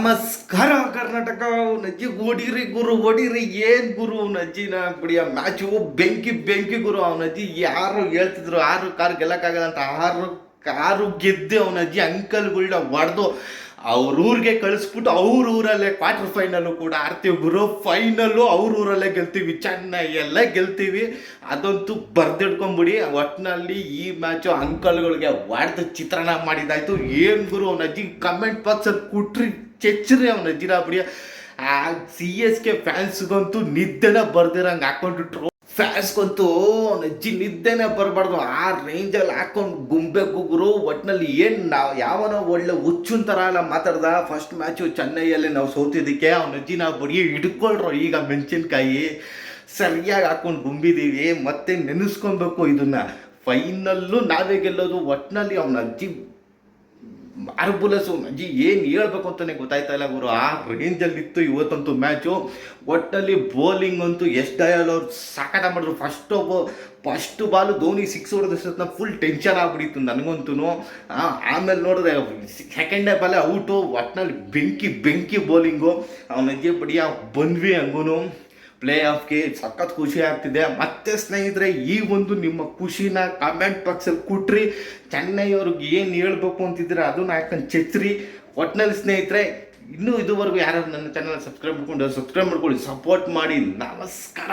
ನಮಸ್ಕಾರ ಕರ್ನಾಟಕ. ನಜ್ಜಿ ಹೊಡಿರಿ ಗುರು, ಹೊಡಿರಿ. ಏನ್ ಗುರು ನಜ್ಜಿನ ಬಿಡಿಯ ಮ್ಯಾಚು ಬೆಂಕಿ ಬೆಂಕಿ ಗುರು. ಅವನಜ್ಜಿ ಯಾರು ಹೇಳ್ತಿದ್ರು 6 ಕಾರು ಗೆಲ್ಲಕ್ಕಾಗಲ್ಲ ಅಂತ, 6 ಕಾರು ಗೆದ್ದೆ ಅವನಜ್ಜಿ ಅಂಕಲ್ಗಳನ್ನ ಹೊಡೆದು ಅವ್ರೂರಿಗೆ ಕಳಿಸ್ಬಿಟ್ಟು ಅವ್ರ ಊರಲ್ಲೇ ಕ್ವಾರ್ಟರ್ ಫೈನಲ್ಲು ಕೂಡ ಆಡ್ತೀವಿ ಗುರು. ಫೈನಲ್ಲು ಅವ್ರ ಊರಲ್ಲೇ ಗೆಲ್ತೀವಿ, ಚೆನ್ನೈಯಲ್ಲೇ ಗೆಲ್ತೀವಿ. ಅದಂತೂ ಬರ್ದಿಡ್ಕೊಂಬಿಡಿ. ಒಟ್ಟಿನಲ್ಲಿ ಈ ಮ್ಯಾಚು ಅಂಕಲ್ಗಳಿಗೆ ಹೊಡೆದು ಚಿತ್ರಾನ್ನ ಮಾಡಿದಾಯ್ತು. ಏನು ಗುರು ಅವನಜ್ಜಿ ಕಮೆಂಟ್ ಬಾಕ್ಸಲ್ಲಿ ಕುಟ್ರಿ ಚೆಚ್ಚ್ರಿ ಅವನಜ್ಜಿನ ಬಿಡಿ. ಆ CSK ಫ್ಯಾನ್ಸ್ಗಂತೂ ನಿದ್ದೆನೇ ಬರ್ದಿರಂಗೆ ಹಾಕೊಂಡ್ಬಿಟ್ರು. ಫ್ಯಾನ್ಸ್ಗಂತೂ ನಜ್ಜಿ ನಿದ್ದೆನೇ ಬರಬಾರ್ದು, ಆ ರೇಂಜಲ್ಲಿ ಹಾಕೊಂಡು ಗುಂಬೇಕು ಗುರು. ಒಟ್ಟಿನಲ್ಲಿ ಏನು ನಾವು ಯಾವನೋ ಒಳ್ಳೆ ಹುಚ್ಚುನ್ ಥರ ಎಲ್ಲ ಮಾತಾಡ್ದ. ಫಸ್ಟ್ ಮ್ಯಾಚು ಚೆನ್ನೈಯಲ್ಲಿ ನಾವು ಸೋತಿದ್ದಕ್ಕೆ ಅವನಜ್ಜಿ ನಾವು ಬಡಿ ಹಿಡ್ಕೊಳ್ರು. ಈಗ ಮೆಣಸಿನ್ಕಾಯಿ ಸರಿಯಾಗಿ ಹಾಕೊಂಡು ಗುಂಬಿದ್ದೀವಿ. ಮತ್ತೆ ನೆನೆಸ್ಕೊಬೇಕು ಇದನ್ನು. ಫೈನಲ್ಲು ನಾವೇ ಗೆಲ್ಲೋದು. ಒಟ್ಟಿನಲ್ಲಿ ಅವನ ಅಜ್ಜಿ ಮಾರ್ಬುಲಸು. ಅಜ್ಜಿ ಏನು ಹೇಳ್ಬೇಕು ಅಂತಲೇ ಗೊತ್ತಾಯ್ತಾ ಇಲ್ಲ ಗುರು. ಆ ರೇಂಜಲ್ಲಿತ್ತು ಇವತ್ತಂತೂ ಮ್ಯಾಚು. ಒಟ್ಟಲ್ಲಿ ಬೌಲಿಂಗ್ ಅಂತೂ ಎಸ್ ಡಯಲ್ ಅವ್ರು ಸಾಕಾಟ ಮಾಡಿದ್ರು. ಫಸ್ಟ್ ಬಾಲು ಧೋನಿ 6 ಹೊಡೆದಷ್ಟೊತ್ತಿನ ಫುಲ್ ಟೆನ್ಷನ್ ಆಗ್ಬಿಟ್ಟಿತ್ತು ನನಗಂತೂ. ಆಮೇಲೆ ನೋಡಿದ್ರೆ ಸೆಕೆಂಡೇ ಬಾಲೆ ಔಟು. ಒಟ್ಟಿನಲ್ಲಿ ಬೆಂಕಿ ಬೆಂಕಿ ಬೌಲಿಂಗು. ಅವನಿಗೆ ಬಡಿಯ ಬಂದ್ವಿ ಹಂಗೂ ಪ್ಲೇ ಆಫ್ಗೆ. ಸಖತ್ ಖುಷಿ ಆಗ್ತಿದೆ. ಮತ್ತೆ ಸ್ನೇಹಿತರೆ, ಈ ಒಂದು ನಿಮ್ಮ ಖುಷಿನ ಕಾಮೆಂಟ್ ಬಾಕ್ಸಲ್ಲಿ ಕೊಟ್ರಿ. ಚೆನ್ನೈಯವ್ರಿಗೆ ಏನು ಹೇಳ್ಬೇಕು ಅಂತಿದ್ರೆ ಅದನ್ನ ಹಾಕೊಂಡು ಚೆಚ್ಚ್ರಿ. ಒಟ್ಟಿನಲ್ಲಿ ಸ್ನೇಹಿತರೆ, ಇನ್ನೂ ಇದುವರೆಗೂ ಯಾರು ನನ್ನ ಚಾನಲ್ ಸಬ್ಸ್ಕ್ರೈಬ್ ಮಾಡ್ಕೊಂಡು ಸಬ್ಸ್ಕ್ರೈಬ್ ಮಾಡ್ಕೊಳ್ಳಿ, ಸಪೋರ್ಟ್ ಮಾಡಿ. ನಮಸ್ಕಾರ.